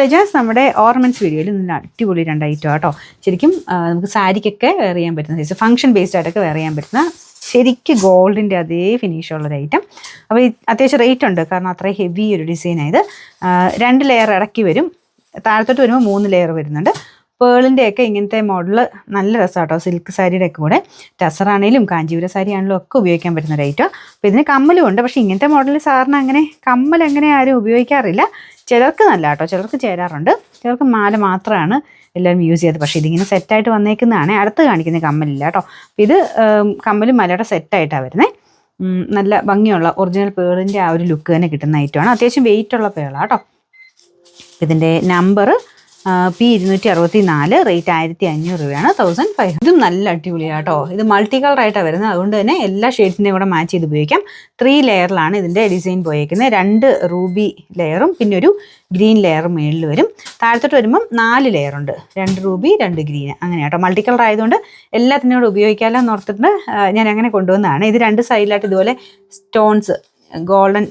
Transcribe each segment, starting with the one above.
രജാസ് നമ്മുടെ ഓർണമെന്റ്സ് വീഡിയോയിൽ നല്ല അടിപൊളി 2 ഐറ്റം കേട്ടോ. ശരിക്കും നമുക്ക് സാരിക്കൊക്കെ വെയർ ചെയ്യാൻ പറ്റുന്ന സൈസ്, ഫംഗ്ഷൻ ബേസ്ഡ് ആയിട്ടൊക്കെ വെയർ ചെയ്യാൻ പറ്റുന്ന ശരിക്കും ഗോൾഡിൻ്റെ അതേ ഫിനിഷുള്ളൊരു ഐറ്റം. അപ്പോൾ അത്യാവശ്യം റേറ്റ് ഉണ്ട്, കാരണം അത്ര ഹെവി ഒരു ഡിസൈനായത്. 2 ലെയർ ഇടയ്ക്ക് വരും, താഴത്തോട്ട് വരുമ്പോൾ 3 ലെയർ വരുന്നുണ്ട്. പേളിൻ്റെയൊക്കെ ഇങ്ങനത്തെ മോഡൽ നല്ല രസമാണ് കേട്ടോ. സിൽക്ക് സാരിയുടെ ഒക്കെ കൂടെ ടസറാണേലും കാഞ്ചീപുരം സാരി ആണെങ്കിലും ഒക്കെ ഉപയോഗിക്കാൻ പറ്റുന്ന ഒരു ഐറ്റം. അപ്പോൾ ഇതിന് കമ്മലും ഉണ്ട്, പക്ഷേ ഇങ്ങനത്തെ മോഡലിൽ സാറിന് അങ്ങനെ കമ്മൽ അങ്ങനെ ആരും ഉപയോഗിക്കാറില്ല. ചിലർക്ക് നല്ല കേട്ടോ, ചിലർക്ക് ചേരാറുണ്ട്, ചിലർക്ക് മാല മാത്രമാണ് എല്ലാവരും യൂസ് ചെയ്തത്. പക്ഷേ ഇതിങ്ങനെ സെറ്റായിട്ട് വന്നേക്കുന്നതാണ്. അടുത്ത് കാണിക്കുന്ന കമ്മലില്ല കേട്ടോ. ഇത് കമ്മലും മലയുടെ സെറ്റായിട്ടാണ് വരുന്നത്. നല്ല ഭംഗിയുള്ള ഒറിജിനൽ പേളിൻ്റെ ആ ഒരു ലുക്ക് തന്നെ കിട്ടുന്ന ഐറ്റമാണ്. അത്യാവശ്യം വെയിറ്റ് ഉള്ള പേളാണ് കേട്ടോ. ഇതിൻ്റെ നമ്പർ P264, റേറ്റ് 1500 രൂപയാണ്, 1500. ഇതും നല്ല അടിപൊളിയാണ് കേട്ടോ. ഇത് മൾട്ടി കളറായിട്ടാണ് വരുന്നത്, അതുകൊണ്ട് തന്നെ എല്ലാ ഷെയ്ഡ്സിൻ്റെയും കൂടെ മാച്ച് ചെയ്ത് ഉപയോഗിക്കാം. 3 ലെയറിലാണ് ഇതിൻ്റെ ഡിസൈൻ പോയേക്കുന്നത്. 2 റൂബി ലെയറും പിന്നെ ഒരു ഗ്രീൻ ലെയറും മേളിൽ വരും. താഴത്തോട്ട് വരുമ്പം 4 ലെയറുണ്ട്, 2 റൂബി 2 ഗ്രീൻ, അങ്ങനെ കേട്ടോ. മൾട്ടി കളർ ആയതുകൊണ്ട് എല്ലാത്തിനും കൂടെ ഉപയോഗിക്കാമല്ലോ എന്ന് ഓർത്തിട്ട് ഞാൻ അങ്ങനെ കൊണ്ടുവന്നതാണ്. ഇത് 2 സൈഡിലായിട്ട് ഇതുപോലെ സ്റ്റോൺസ്, ഗോൾഡൻ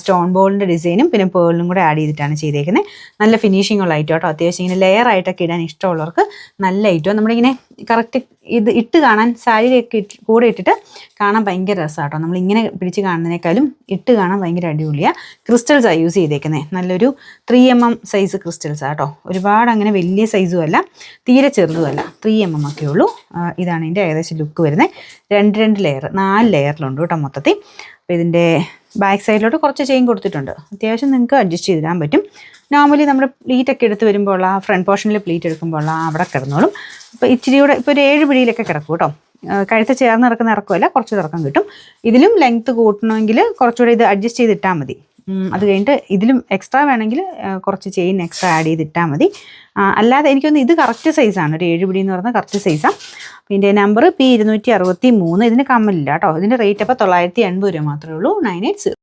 സ്റ്റോൺ ബോളിൻ്റെ ഡിസൈനും പിന്നെ പേളിനും കൂടെ ആഡ് ചെയ്തിട്ടാണ് ചെയ്തേക്കുന്നത്. നല്ല ഫിനിഷിംഗ് ഉള്ള ഐറ്റം കേട്ടോ. അത്യാവശ്യം ഇങ്ങനെ ലെയർ ആയിട്ടൊക്കെ ഇടാൻ ഇഷ്ടമുള്ളവർക്ക് നല്ല ഐറ്റം. നമ്മളിങ്ങനെ കറക്റ്റ് ഇത് ഇട്ട് കാണാൻ സാരിയൊക്കെ കൂടെ ഇട്ടിട്ട് കാണാൻ ഭയങ്കര രസമാണ് കേട്ടോ. നമ്മളിങ്ങനെ പിടിച്ച് കാണുന്നതിനേക്കാളും ഇട്ട് കാണാൻ ഭയങ്കര അടിപൊളിയാണ്. ക്രിസ്റ്റൽസാണ് യൂസ് ചെയ്തേക്കുന്നത്, നല്ലൊരു 3mm സൈസ് ക്രിസ്റ്റൽസാണ് കേട്ടോ. ഒരുപാട് അങ്ങനെ വലിയ സൈസും അല്ല, തീരെ ചെറുതുമല്ല, 3mm ഒക്കെ ഉള്ളൂ. ഇതാണ് ഇതിൻ്റെ ഏകദേശം ലുക്ക് വരുന്നത്. 2 ലെയർ, 4 ലെയറിലുണ്ട് കേട്ടോ മൊത്തത്തിൽ. അപ്പോൾ ഇതിൻ്റെ ബാക്ക് സൈഡിലോട്ട് കുറച്ച് ചെയിൻ കൊടുത്തിട്ടുണ്ട്. അത്യാവശ്യം നിങ്ങൾക്ക് അഡ്ജസ്റ്റ് ചെയ്തിടാൻ പറ്റും. നോർമലി നമ്മുടെ പ്ലീറ്റൊക്കെ എടുത്ത് വരുമ്പോൾ ആ ഫ്രണ്ട് പോർഷനിൽ പ്ലീറ്റ് എടുക്കുമ്പോൾ അവിടെ കിടന്നോളും. അപ്പോൾ ഇച്ചിരി കൂടെ ഇപ്പോൾ ഒരു 7 പിടിയിലൊക്കെ കിടക്കും കേട്ടോ. കഴുത്ത് ചേർന്ന് ഇറക്കുന്ന ഇറക്കമല്ല, കുറച്ച് ഇറക്കം കിട്ടും. ഇതിലും ലെങ്ത്ത് കൂട്ടണമെങ്കിൽ കുറച്ചുകൂടെ ഇത് അഡ്ജസ്റ്റ് ചെയ്തിട്ടാൽ മതി. അത് കഴിഞ്ഞിട്ട് ഇതിലും എക്സ്ട്രാ വേണമെങ്കിൽ കുറച്ച് ചെയിൻ എക്സ്ട്രാ ആഡ് ചെയ്തിട്ടാൽ മതി. അല്ലാതെ എനിക്കൊന്ന് ഇത് കറക്റ്റ് സൈസാണ്, ഒരു 7 പിടി എന്ന് പറഞ്ഞാൽ കറക്റ്റ് സൈസാണ്. ഇതിൻ്റെ നമ്പർ P263. ഇതിന് കമ്മലില്ല കേട്ടോ. ഇതിൻ്റെ റേറ്റ് അപ്പോൾ 980 രൂപ മാത്രമേ ഉള്ളൂ. 980.